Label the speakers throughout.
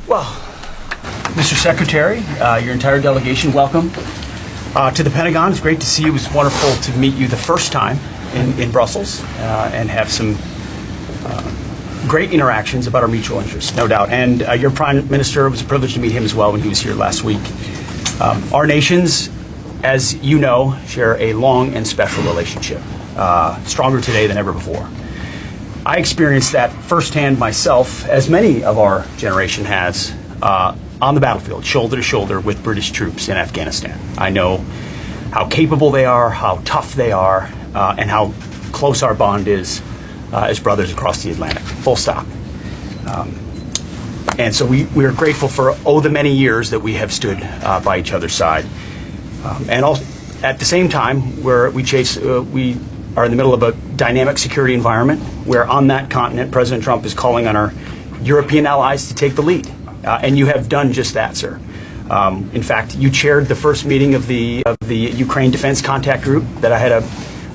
Speaker 1: Well, Mr. Secretary, your entire delegation, welcome to the Pentagon. It's great to see you. It was wonderful to meet you the first time in Brussels and have some great interactions about our mutual interests, no doubt. And your Prime Minister, it was a privilege to meet him as well when he was here last week. Our nations, as you know, share a long and special relationship, stronger today than ever before. I experienced that firsthand myself, as many of our generation has, on the battlefield, shoulder to shoulder with British troops in Afghanistan. I know how capable they are, how tough they are, and how close our bond is as brothers across the Atlantic, full stop. And so we are grateful for, the many years that we have stood by each other's side. And also, at the same time, we are in the middle of a dynamic security environment where on that continent, President Trump is calling on our European allies to take the lead. And you have done just that, sir. In fact, you chaired the first meeting of the Ukraine Defense Contact Group that I had a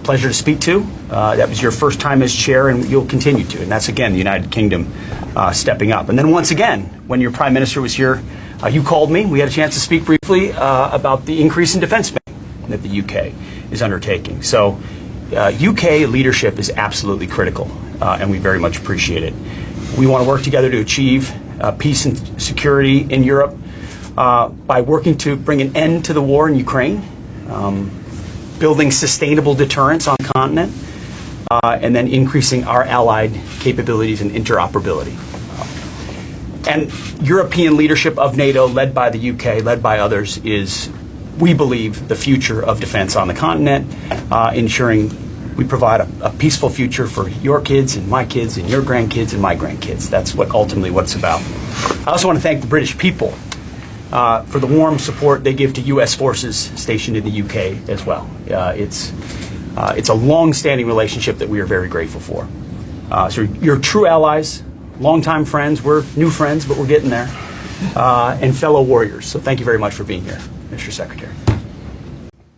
Speaker 1: pleasure to speak to. That was your first time as chair, and you'll continue to. And that's, again, the United Kingdom stepping up. And then once again, when your Prime Minister was here, you called me. We had a chance to speak briefly about the increase in defense spending that the UK is undertaking. So UK leadership is absolutely critical, and we very much appreciate it. We want to work together to achieve peace and security in Europe by working to bring an end to the war in Ukraine, building sustainable deterrence on the continent, and then increasing our allied capabilities and interoperability. And European leadership of NATO, led by the UK, led by others, is, we believe, the future of defense on the continent, ensuring we provide a peaceful future for your kids and my kids and your grandkids and my grandkids. That's ultimately what it's about. I also want to thank the British people for the warm support they give to U.S. forces stationed in the UK as well. It's a long-standing relationship that we are very grateful for. So you're true allies, longtime friends. We're new friends, but we're getting there, and fellow warriors. So thank you very much for being here, Mr. Secretary.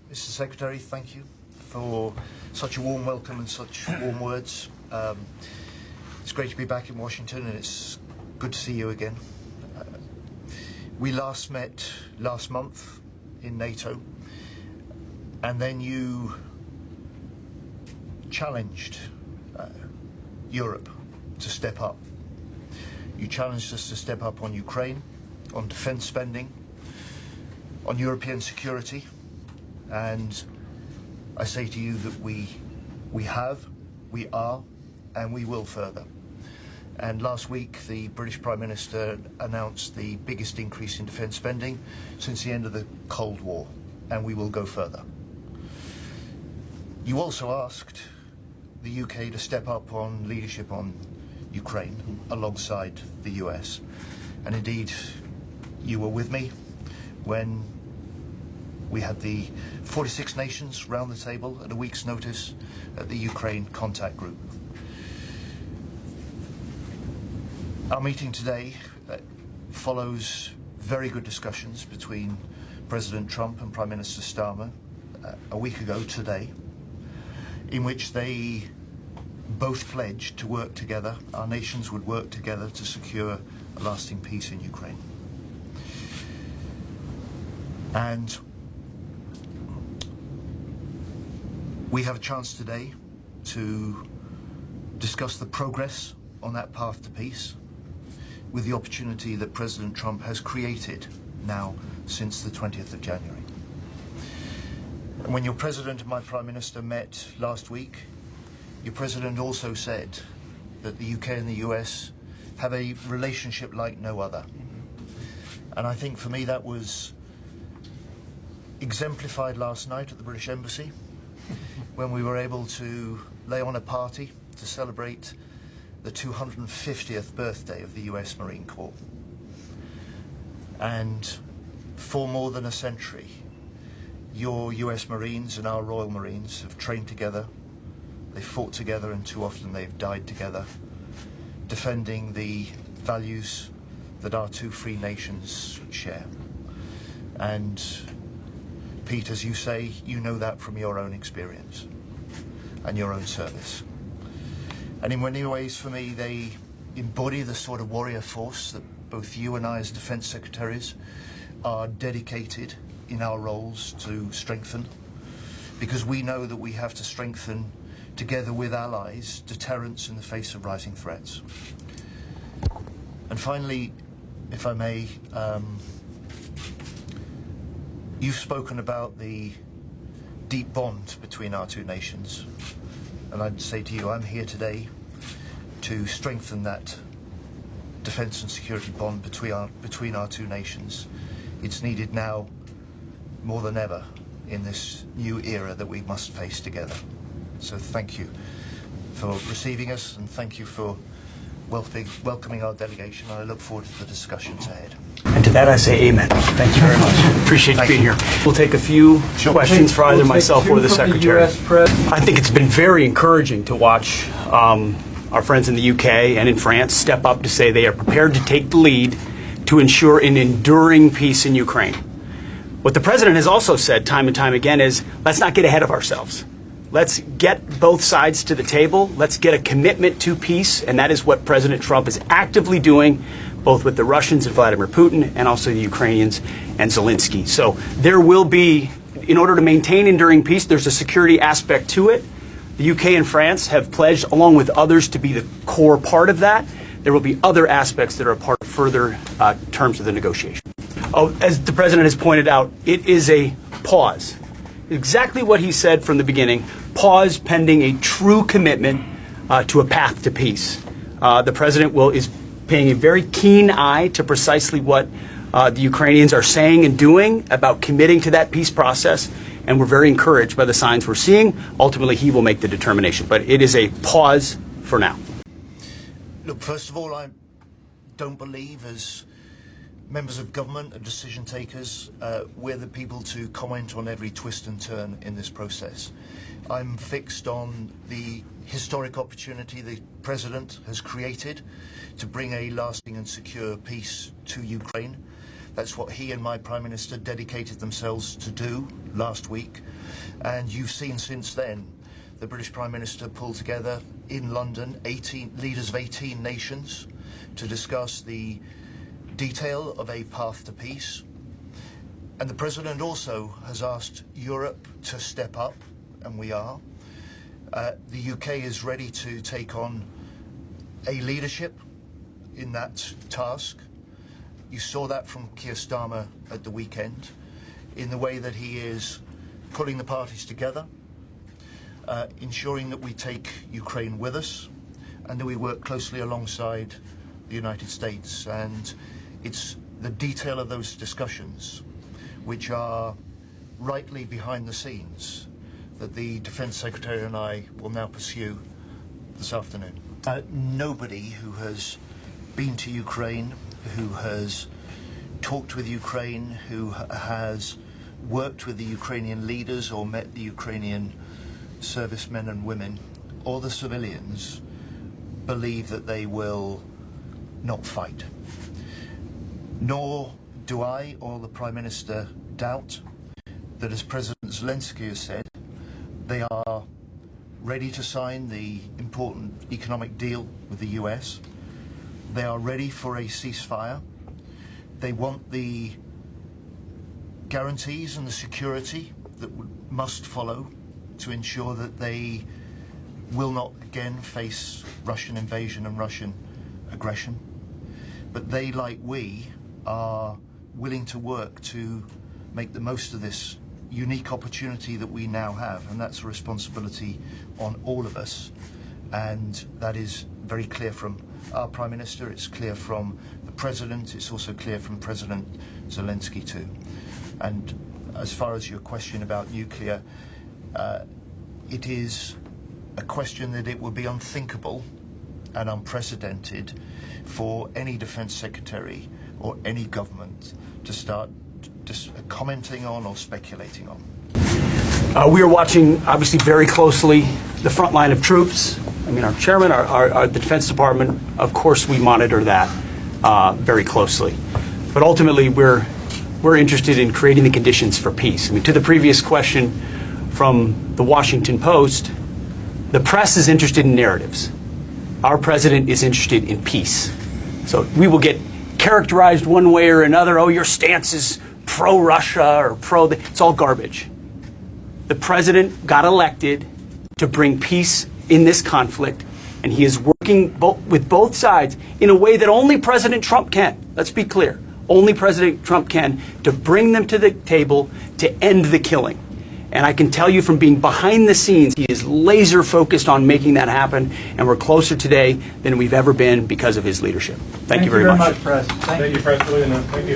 Speaker 2: Mr. Secretary, thank you for such a warm welcome and such warm words. It's great to be back in Washington, and it's good to see you again. We last met last month in NATO, and then you challenged Europe to step up. You challenged us to step up on Ukraine, on defense spending, on European security, and I say to you that we have, we are, and we will further. And last week, the British Prime Minister announced the biggest increase in defence spending since the end of the Cold War, and we will go further. You also asked the UK to step up on leadership on Ukraine alongside the US. And indeed, you were with me when we had the 46 nations round the table at a week's notice at the Ukraine Contact Group. Our meeting today follows very good discussions between President Trump and Prime Minister Starmer a week ago today, in which they both pledged to work together. Our nations would work together to secure a lasting peace in Ukraine. And we have a chance today to discuss the progress on that path to peace, with the opportunity that President Trump has created now since the 20th of January. And when your President and my Prime Minister met last week, your President also said that the UK and the US have a relationship like no other. And I think for me that was exemplified last night at the British Embassy, when we were able to lay on a party to celebrate the 250th birthday of the US Marine Corps. And for more than a century, your US Marines and our Royal Marines have trained together, they fought together, and too often they've died together, defending the values that our two free nations share. And Pete, as you say, you know that from your own experience and your own service. And in many ways, for me, they embody the sort of warrior force that both you and I as Defence Secretaries are dedicated in our roles to strengthen, because we know that we have to strengthen, together with allies, deterrence in the face of rising threats. And finally, if I may, you've spoken about the deep bond between our two nations, and I'd say to you, I'm here today to strengthen that defence and security bond between our two nations. It's needed now more than ever in this new era that we must face together. So thank you for receiving us, and thank you for welcoming our delegation. I look forward to the discussions ahead.
Speaker 1: And to that I say amen. Thank you very much. Appreciate you being here. We'll take a few questions for either myself or the Secretary. I think it's been very encouraging to watch our friends in the UK and in France step up to say they are prepared to take the lead to ensure an enduring peace in Ukraine. What the President has also said time and time again is, let's not get ahead of ourselves. Let's get both sides to the table. Let's get a commitment to peace, and that is what President Trump is actively doing, both with the Russians and Vladimir Putin, and also the Ukrainians and Zelensky. So there will be, in order to maintain enduring peace, there's a security aspect to it. The UK and France have pledged, along with others, to be the core part of that. There will be other aspects that are a part of further terms of the negotiation. As the President has pointed out, it is a pause. Exactly what he said from the beginning, pause pending a true commitment to a path to peace. The President is paying a very keen eye to precisely what the Ukrainians are saying and doing about committing to that peace process, and we're very encouraged by the signs we're seeing. Ultimately, he will make the determination, but it is a pause for now.
Speaker 2: Look, first of all, I don't believe, as members of government and decision takers, we're the people to comment on every twist and turn in this process. I'm fixed on the historic opportunity the President has created to bring a lasting and secure peace to Ukraine. That's what he and my Prime Minister dedicated themselves to do last week. And you've seen since then the British Prime Minister pulled together in London leaders of 18 nations to discuss the detail of a path to peace. And the President also has asked Europe to step up, and we are. The UK is ready to take on a leadership in that task. You saw that from Keir Starmer at the weekend, in the way that he is pulling the parties together, ensuring that we take Ukraine with us, and that we work closely alongside the United States. And it's the detail of those discussions, which are rightly behind the scenes, that the Defence Secretary and I will now pursue this afternoon. Nobody who has been to Ukraine, who has talked with Ukraine, who has worked with the Ukrainian leaders or met the Ukrainian servicemen and women, or the civilians, believe that they will not fight. Nor do I or the Prime Minister doubt that, as President Zelensky has said, they are ready to sign the important economic deal with the US. They are ready for a ceasefire. They want the guarantees and the security that must follow to ensure that they will not again face Russian invasion and Russian aggression. But they, like we, are willing to work to make the most of this unique opportunity that we now have, and that's a responsibility on all of us. And that is very clear from our Prime Minister, it's clear from the President, it's also clear from President Zelensky too. And as far as your question about nuclear, it is a question that it would be unthinkable and unprecedented for any Defence Secretary or any government to start just commenting on or speculating on.
Speaker 1: We are watching, obviously, very closely the front line of troops. I mean, our chairman, the Defense Department, of course, we monitor that very closely. But ultimately, we're interested in creating the conditions for peace. I mean, to the previous question from the Washington Post, the press is interested in narratives. Our president is interested in peace. So we will get characterized one way or another. Oh, your stance is pro-Russia or it's all garbage. The president got elected to bring peace in this conflict, and he is working with both sides in a way that only President Trump can. Let's be clear. Only President Trump can, to bring them to the table to end the killing. And I can tell you from being behind the scenes, he is laser focused on making that happen, and we're closer today than we've ever been because of his leadership. Thank you very much.
Speaker 3: President. Thank you, President. Thank you.